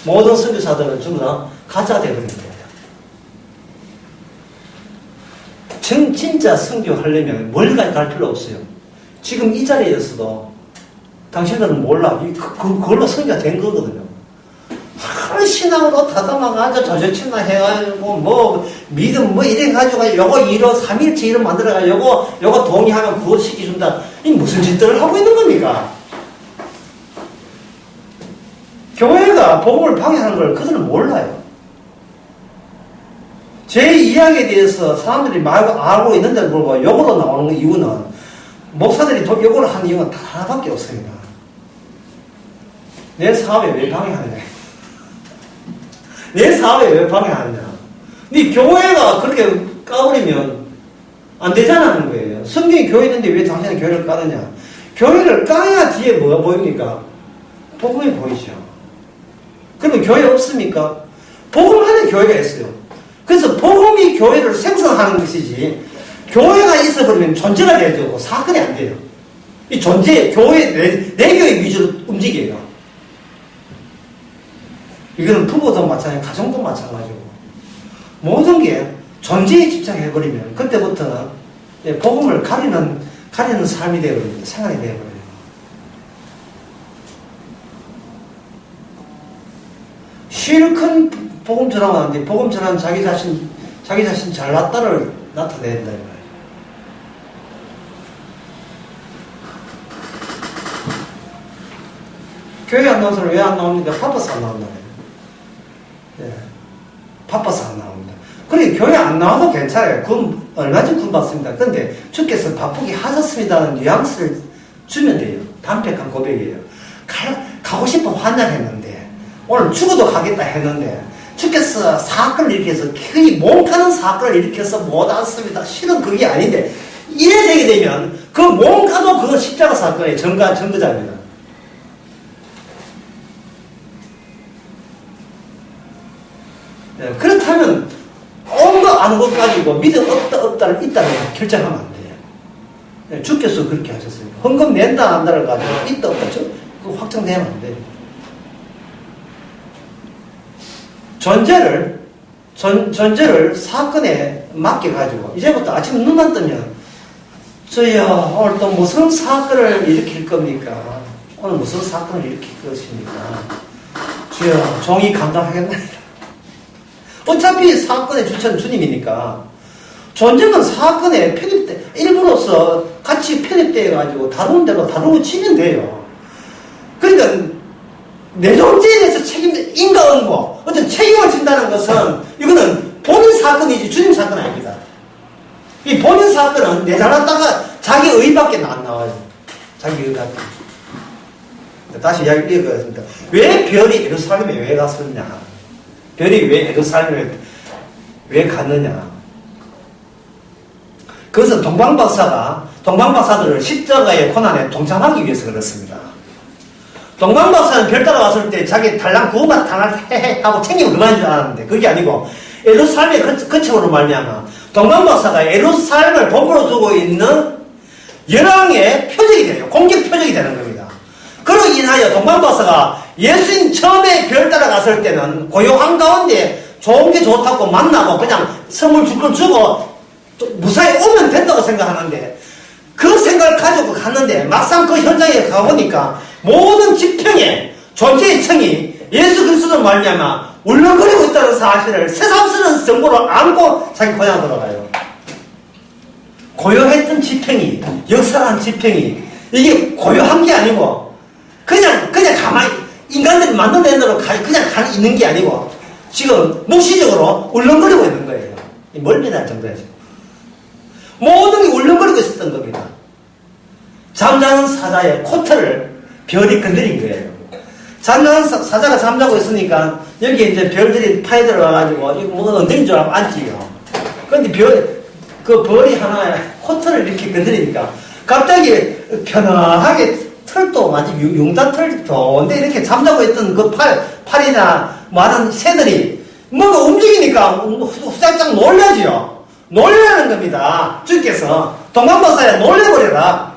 모든 선교사들은 전부 다 가짜가 되어버리는 거예요. 진짜 선교하려면 멀리까지 갈 필요 없어요. 지금 이 자리에서도 당신들은 몰라. 그걸로 선교가 된 거거든요. 신앙으로 다듬어가지고 저저친나 해가지고 믿음 이래가지고 요거 1호 3일치 이름 만들어가지고 요거 동의하면 구원시켜준다. 이 무슨 짓들을 하고 있는 겁니까? 교회가 복음을 방해하는 걸 그들은 몰라요. 제 이야기에 대해서 사람들이 알고 있는데도 불구하고 욕으로 나오는 이유는 목사들이 욕을 하는 이유는 다 하나밖에 없습니다. 내 사업에 왜 방해하느냐? 내 사업에 왜 방해하느냐? 네 교회가 그렇게 까버리면 안 되잖아는 거예요. 성경이 교회인데 왜 당신은 교회를 까느냐? 교회를 까야 뒤에 뭐가 보입니까? 복음이 보이죠. 그러면 교회 없습니까? 복음 안에 교회가 있어요. 그래서 복음이 교회를 생성하는 것이지, 교회가 있어버리면 존재가 돼야 되고 사건이 안 돼요. 이 존재, 교회, 내 교회 위주로 움직여요. 이거는 부부도 마찬가지고 가정도 마찬가지고 모든 게 존재에 집착해버리면 그때부터는 복음을 가리는 삶이 되어버립니다. 생활이 되어버려요. 실컷 복음 전하는데 복음 전하는 자기 자신 잘났다를 나타낸다. 교회 안 나온 사람 왜 안 나옵니까? 바빠서 안 나온다. 네. 바빠서 안 나옵니다. 그래, 교회 안 나와도 괜찮아요. 그건 얼마든지 군 받습니다. 그런데 주께서 바쁘게 하셨습니다는 뉘앙스를 주면 돼요. 담백한 고백이에요. 가고 싶어 환장했는데, 오늘 죽어도 가겠다 했는데, 주께서 사건을 일으켜서, 거의 몸가는 사건을 일으켜서 못 왔습니다. 실은 그게 아닌데, 이래 되게 되면, 그 몸가도 그거 십자가 사건의 증거자입니다. 네, 그렇다면 온것 아는 것 가지고 믿음 없다를 있다는 결정하면 안 돼요. 네, 주께서 그렇게 하셨습니다. 헌금 낸다 안다를 가지고 있다 없다 그거 확정되면 안 돼요. 존재를 사건에 맡겨가지고 이제부터 아침에 눈만 뜨면 저희야 오늘 또 무슨 사건을 일으킬 겁니까? 오늘 무슨 사건을 일으킬 것입니까? 주여 종이 감당하겠나이다. 어차피 사건의 주체는 주님이니까 존재는 사건에 일부로서 같이 편입되어가지고 다루는 대로 다루고 치면 돼요. 그러니까 내 존재에 대해서 인과 응보, 어떤 책임을 진다는 것은 이거는 본인 사건이지 주님 사건 아닙니다. 이 본인 사건은 내 잘났다가 자기 의밖에 안 나와요. 자기 의밖에. 다시 이야기 읽어보겠습니다. 왜 별이 예루살렘에 왜 갔었냐? 별이 왜 예루살렘에 왜 갔느냐? 그것은 동방박사들을 십자가의 고난에 동참하기 위해서 그렇습니다. 동방박사는 별 따라왔을 때 자기 달랑 구우만 당할 헤헤 하고 챙기면 그만인 줄 알았는데 그게 아니고 예루살렘의 거처로 말미암아 동방박사가 예루살렘을 본부로 두고 있는 열왕의 표적이 돼요. 공격 표적이 되는 겁니다. 그로 인하여 동방박사가 예수님 처음에 별 따라갔을 때는 고요한 가운데 좋은 게 좋다고 만나고 그냥 선물 줄 거 주고 무사히 오면 된다고 생각하는데 그 생각을 가지고 갔는데 막상 그 현장에 가보니까 모든 지평에 존재의 청이 예수 그리스도로 말미암아 울렁거리고 있다는 사실을 새삼스러운 정보를 안고 자기 고향으로 돌아가요. 고요했던 지평이, 역사라는 지평이 이게 고요한 게 아니고 그냥 가만히 인간들이 만든 대로 그냥 있는 게 아니고 지금 묵시적으로 울렁거리고 있는 거예요. 멀미날 정도에서 모든 게 울렁거리고 있었던 겁니다. 잠자는 사자의 코트를 별이 건드린 거예요. 잠자는 사자가 잠자고 있으니까 여기에 이제 별들이 파여 들어와가지고 이거 뭐 엉덩이인 줄 알고 앉지요. 그런데 그 벌이 하나 코트를 이렇게 건드리니까 갑자기 편안하게 털도 마치 용단 털 좋은데 이렇게 잠자고 있던 그 팔이나 많은 새들이 뭔가 움직이니까 후짝짝 놀라지요. 놀라는 겁니다. 주께서 동방박사야 놀래버려라.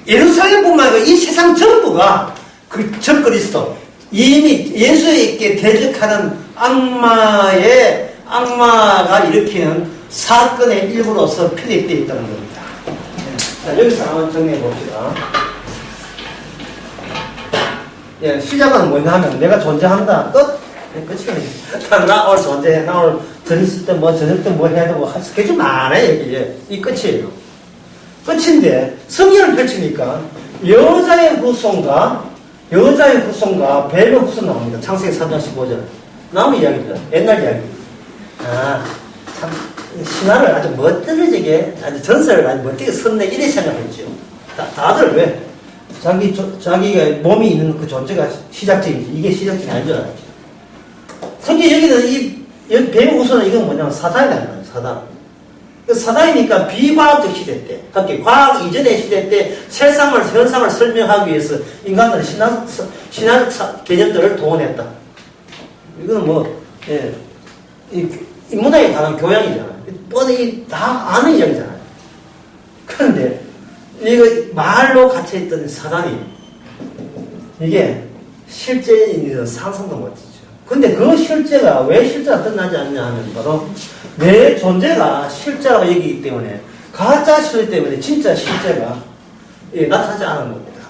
예루살렘뿐만 아니라 이 세상 전부가 그 적그리스도 이미 예수에게 대적하는 악마가 일으키는 사건의 일부로서 편입되어 있다는 겁니다. 자, 여기서 한번 정리해 봅시다. 예, 시작은 뭐냐 하면 내가 존재한다. 끝. 끝이에요. 나 오늘 존재해. 나 오늘 저녁 때 저녁 때 뭐 해야 되고 스케줄 많아요. 여기. 이 끝이에요. 끝인데 성경을 펼치니까 여자의 후손과 뱀의 후손 나옵니다. 창세기 3장 15절. 나무 이야기입니다. 옛날 이야기. 참 신화를 아주 멋들어지게 아주 전설을 아주 멋지게 썼네 이래 생각했죠. 다들 왜 자기가 몸이 있는 그 존재가 시작점이지 이게 시작점이 아닌 줄 알았죠. 특히 여기는 이 뱀의 후손은 이건 뭐냐면 사탄이라는 거예요. 사단. 사단이니까 비과학적 시대 때, 그러니까 과학 이전의 시대 때 세상을, 현상을 설명하기 위해서 인간들은 신화 개념들을 동원했다. 이거는 뭐, 예, 인문학에 관한 교양이잖아요. 뻔히 다 아는 이야기잖아요. 그런데, 이거 말로 갇혀있던 사단이, 이게 실제 있는 상상도 못했죠. 근데 그 실제가 왜 실제가 드러나지 않냐 하면 바로 내 존재가 실제라고 얘기하기 때문에 가짜 실제 때문에 진짜 실제가 나타나지 않은 겁니다.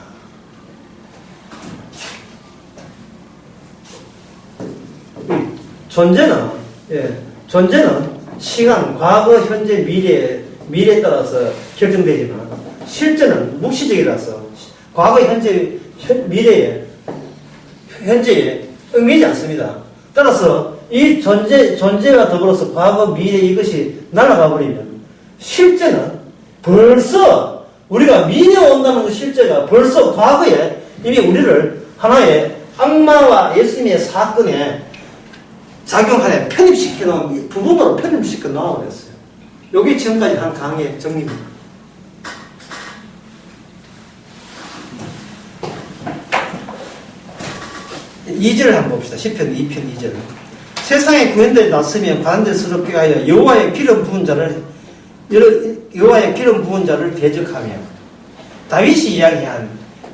존재는 시간, 과거, 현재, 미래에 따라서 결정되지만 실제는 묵시적이라서 과거, 현재, 미래에 현재에 의미하지 않습니다. 따라서 이 존재와 더불어서 과거, 미래 이것이 날아가 버리면 실제는 벌써 우리가 미래에 온다는 그 실제가 벌써 과거에 이미 우리를 하나의 악마와 예수님의 사건에 작용하에 편입시켜 놓은 부분으로 편입시켜 놓아버렸어요. 이게 지금까지 한 강의의 정리입니다. 2절을 한번 봅시다. 시편 2편 2절. 세상에 구현들이 났으면 관들스럽게 하여 여호와의 기름 부은 자를 대적하며. 다윗이 이야기한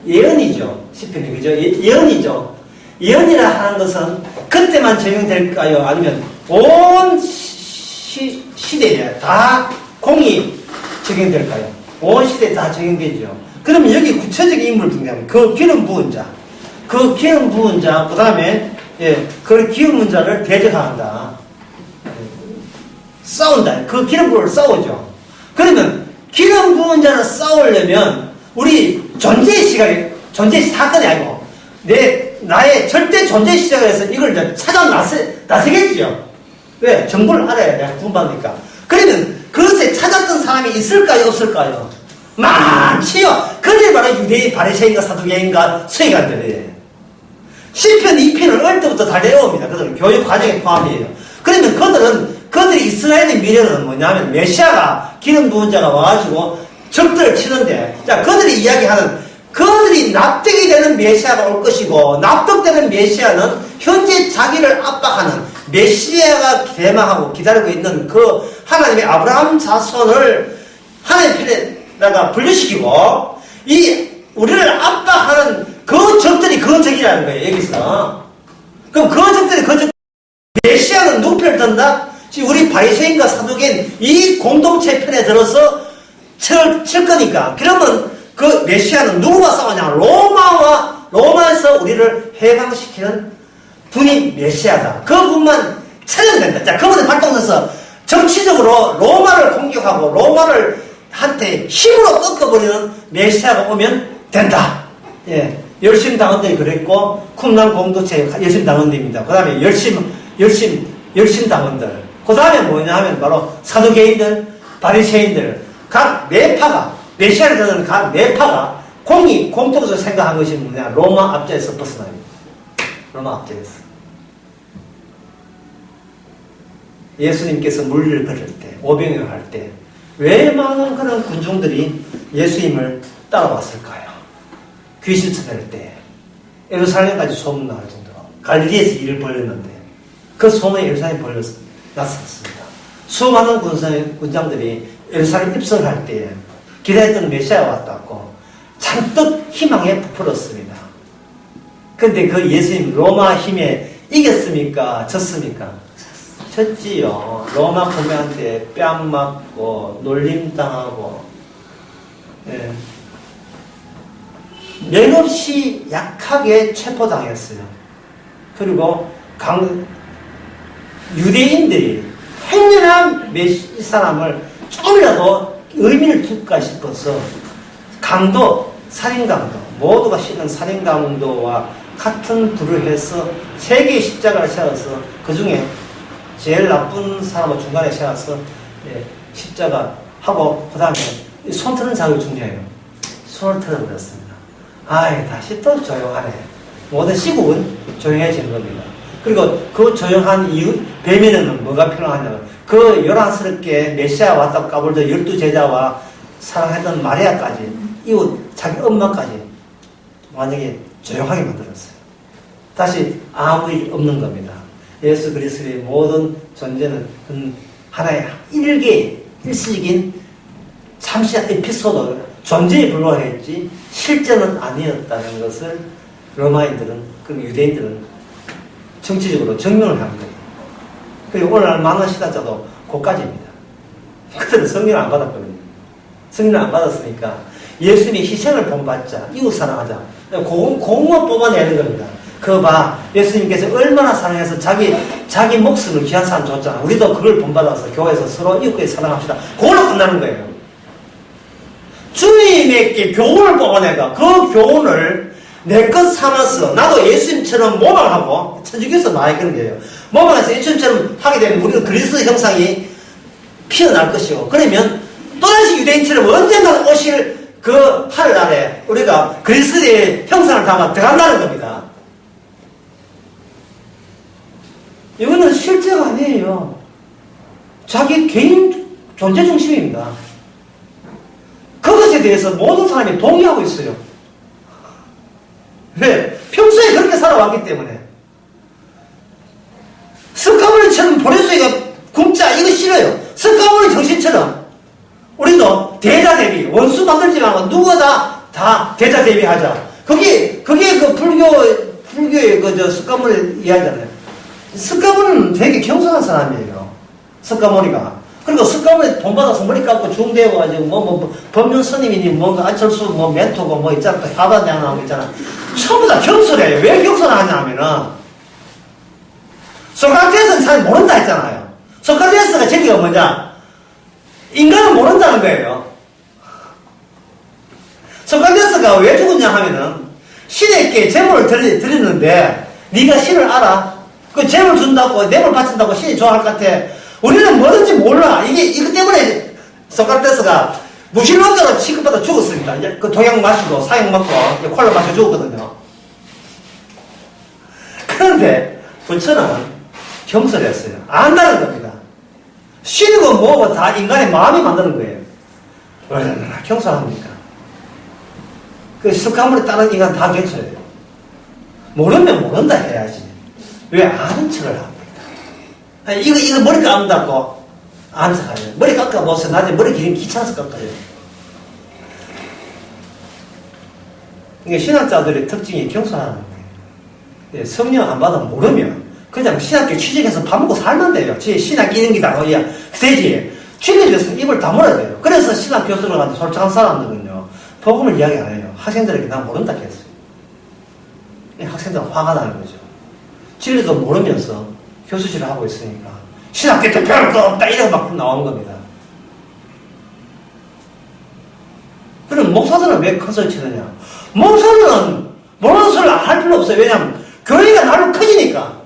예언이죠. 시편이 그죠? 예언이죠. 예언이라 하는 것은 그때만 적용될까요? 아니면 온 시대에 다 공이 적용될까요? 온 시대에 다 적용되죠. 그러면 여기 구체적인 인물을 등장합니다. 그 기름 부은 자. 그 기름 부은 자, 그 다음에, 그 기름 부은 자를 대적한다. 싸운다. 그 기름 부은 자를 싸우죠. 그러면, 기름 부은 자를 싸우려면, 우리 존재의 시각에, 존재의 사건이 아니고, 나의 절대 존재 시작에서 이걸 찾아 나서겠죠. 왜? 정보를 알아야 돼. 구분받으니까. 그러면, 그것에 찾았던 사람이 있을까요? 없을까요? 많지요. 그게 바로 유대인, 바리새인과 사두개인과 서기관들이에요. 시편 2편을 어릴 때부터 다 내려옵니다. 그들은 교육 과정에 포함이에요. 그러면 그들이 이스라엘의 미래는 뭐냐면 메시아가 기름 부은 자가 와가지고 적들을 치는데, 자, 그들이 이야기하는, 그들이 납득이 되는 메시아가 올 것이고, 납득되는 메시아는 현재 자기를 압박하는 메시아가 대망하고 기다리고 있는 그 하나님의 아브라함 자손을 하나님 편에다가 분류시키고, 우리를 압박하는 그 적들이 그 적이라는 거예요, 여기서. 그럼 그 적들이 메시아는 누구 편을 든다? 지금 우리 바리새인과 사두개인 이 공동체 편에 들어서 칠 거니까. 그러면 그 메시아는 누구와 싸우냐? 로마에서 우리를 해방시키는 분이 메시아다. 그 분만 찾으면 된다. 자, 그분의 활동에서 정치적으로 로마를 공격하고 로마를 한테 힘으로 꺾어버리는 메시아가 오면 된다. 예. 열심당원들이 그랬고, 쿰란 공동체 열심당원들입니다. 그 다음에 열심당원들. 그 다음에 뭐냐 하면 바로 사두개인들, 바리새인들, 각 매파가, 메시아를 듣는 각 매파가 공통적으로 생각한 것이 뭐냐? 로마 압제에서 벗어납니다. 로마 압제에서. 예수님께서 물리를 걸을 때, 오병이를 할 때, 왜 많은 그런 군중들이 예수님을 따라왔을까요? 귀신 찾을 때 예루살렘까지 소문날 정도로 갈릴리에서 일을 벌였는데 그 소문이 예루살렘에 났었습니다. 수많은 군장들이 예루살렘 입성할 때 기다렸던 메시아가 왔다고 잔뜩 희망에 부풀었습니다. 그런데 그 예수님 로마 힘에 이겼습니까? 졌습니까? 졌지요. 로마 군대한테 뺨 맞고 놀림당하고, 예. 맥없이 약하게 체포당했어요. 그리고 유대인들이 행렬한 이 사람을 조금이라도 의미를 둘까 싶어서 살인강도, 모두가 싫은 살인강도와 같은 불을 해서 세 개의 십자가를 세워서 그 중에 제일 나쁜 사람을 중간에 세워서 십자가 하고, 그 다음에 손 트는 작업이 중요해요. 손을 틀어버렸습니다. 다시 또 조용하네. 모든 시국은 조용해지는 겁니다. 그리고 그 조용한 이유, 배면에는 뭐가 필요하냐면, 그 요란스럽게 메시아 왔다고 까불던 12제자와 사랑했던 마리아까지, 이웃, 자기 엄마까지 만약에 조용하게 만들었어요. 다시 아무 일 없는 겁니다. 예수 그리스도의 모든 존재는 하나의 일시적인 잠시한 에피소드, 존재에 불과했지 실제는 아니었다는 것을 로마인들은, 그리고 유대인들은 정치적으로 증명을 하는 거예요. 그리고 오늘날 많은 시다자도 그까지입니다. 그들은 성령을 안 받았거든요. 성령을 안 받았으니까 예수님의 희생을 본받자, 이웃 사랑하자, 공만 뽑아내는 겁니다. 그거 봐, 예수님께서 얼마나 사랑해서 자기 목숨을 귀한 사람 줬잖아. 우리도 그걸 본받아서 교회에서 서로 이웃끼리 사랑합시다. 그걸로 끝나는 거예요. 주님에게 교훈을 뽑아내가 그 교훈을 내 것 삼아서 나도 예수님처럼 모방하고, 천주교에서 많이 그런 거예요. 모방해서 예수님처럼 하게 되면 우리는 그리스도 형상이 피어날 것이고, 그러면 또다시 유대인처럼 언젠가 오실 그 하늘날에 우리가 그리스도의 형상을 담아 들어간다는 겁니다. 이거는 실제가 아니에요. 자기 개인 존재 중심입니다. 그것에 대해서 모든 사람이 동의하고 있어요. 왜? 평소에 그렇게 살아왔기 때문에. 석가모니처럼 보레소이가 굶자 이거 싫어요. 석가모니 정신처럼 우리도 대자대비, 원수 만들지 말고 누구나 다 대자대비하자. 그게 그 불교의 석가모니 이야기잖아요. 석가모니는 되게 겸손한 사람이에요. 석가모니가. 그리고 석가모니 돈 받아서 머리 깎고 중대해가지고 법륜 스님이니 뭔가 안철수 멘토고 있잖아. 또 하바대학 나온 거 있잖아. 전부 다 겸손해요. 왜 겸손하냐 하면은 소크라테스는 잘 모른다 했잖아요. 소크라테스가 진리가 뭐냐? 인간은 모른다는 거예요. 소크라테스가 왜 죽었냐 하면은 신에게 재물을 드리는데 네가 신을 알아? 그 재물 준다고 뇌물 바친다고 신이 좋아할 것 같아. 우리는 뭐든지 몰라. 이것 때문에 소크라테스가 무신론자로 취급받아 죽었습니다. 그 독약 마시고 사약 먹고 콜라 마셔 죽었거든요. 그런데 부처는 겸손했어요. 안다는 겁니다. 신이고 뭐고 다 인간의 마음이 만드는 거예요. 얼마나 겸손합니까? 그 석가모니 따른 인간 다 겸손해요. 모르면 모른다 해야지. 왜 아는 척을 합니까? 아니, 이거 머리 감다고 아는 척 하죠. 머리 깎아보세요. 나중에 머리 기르면 귀찮아서 깎아요. 이게 신학자들의 특징이 겸손하는 거예요. 성령 안 받으면 모르면 그냥 신학교 취직해서 밥 먹고 살면 돼요. 지 신학 이런 게 다 어디야. 되지. 취직에 대해서 입을 다물어야 돼요. 그래서 신학 교수들한테 솔직한 사람들은요, 복음을 이야기 안 해요. 학생들에게 난 모른다 했어요. 학생들은 화가 나는 거죠. 진리도 모르면서 교수질을 하고 있으니까 신학교 때 배울 거 없다 이런 막 나온 겁니다. 그럼 목사들은 왜 큰소리 치느냐? 목사들은 모르는 소리를 할 필요 없어요. 왜냐하면 교회가 날로 커지니까.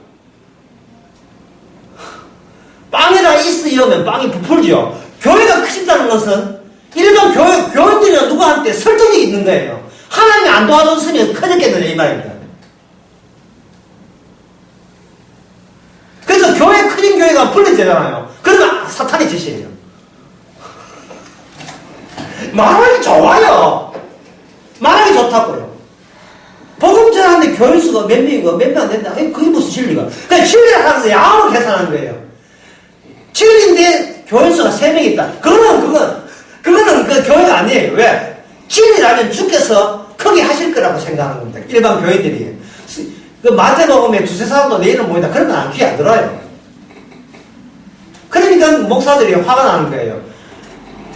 빵에다 이스트 이으면 빵이 부풀죠. 교회가 커진다는 것은 일반 교인들이나 누구한테 설득력이 있는 거예요. 하나님이 안 도와줬으면 커졌겠느냐 이 말입니다. 그래서 교회 커진 교회가 분裂되잖아요. 그러면 사탄의 짓이에요. 말하기 좋아요. 말하기 좋다고요. 복음 전하는데 교인 수가 몇 명이고 몇 명 안 된다. 그게 무슨 진리가? 그냥 진리라 하면서 양으로 계산하는 거예요. 진리인데 교인 수가 3명 있다. 그거는 그 교회가 아니에요. 왜? 진리라면 주께서 크게 하실 거라고 생각하는 겁니다. 일반 교인들이. 그 마태복음에 두세 사람도 내 이름 모인다. 그런 건 귀에 안 들어요. 그러니까 목사들이 화가 나는 거예요.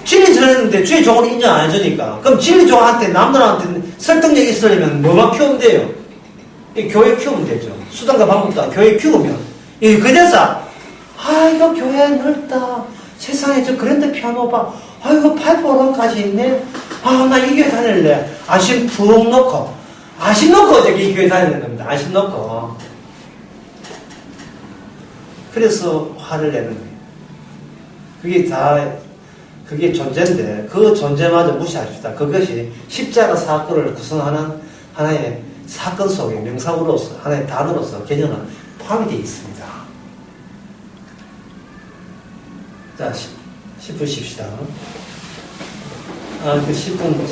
진리 전했는데 주의 종을 인정 안 해주니까. 그럼 진리 종한테 남들한테 설득력 있으려면 뭐만 키우면 돼요? 이 교회 키우면 되죠. 수단과 방법도 교회 키우면. 그래서 이거 교회 넓다. 세상에 저 그랜드 피아노 봐. 이거 파이프 오른까지 있네. 나 이 교회 다닐래. 아심 푹 놓고. 아심 놓고 저기 이 교회 다니는 겁니다. 아심 놓고. 그래서 화를 내는 거예요. 그게 존재인데 그 존재마저 무시합시다. 그것이 십자가 사건을 구성하는 하나의 사건 속의 명사구로서 하나의 단어로서 개념은 포함이 되어 있습니다. 자, 10분 쉽시다. 그 10분,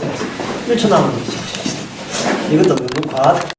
1초 남았는데 쉽시다. 이것도 너무 과하다.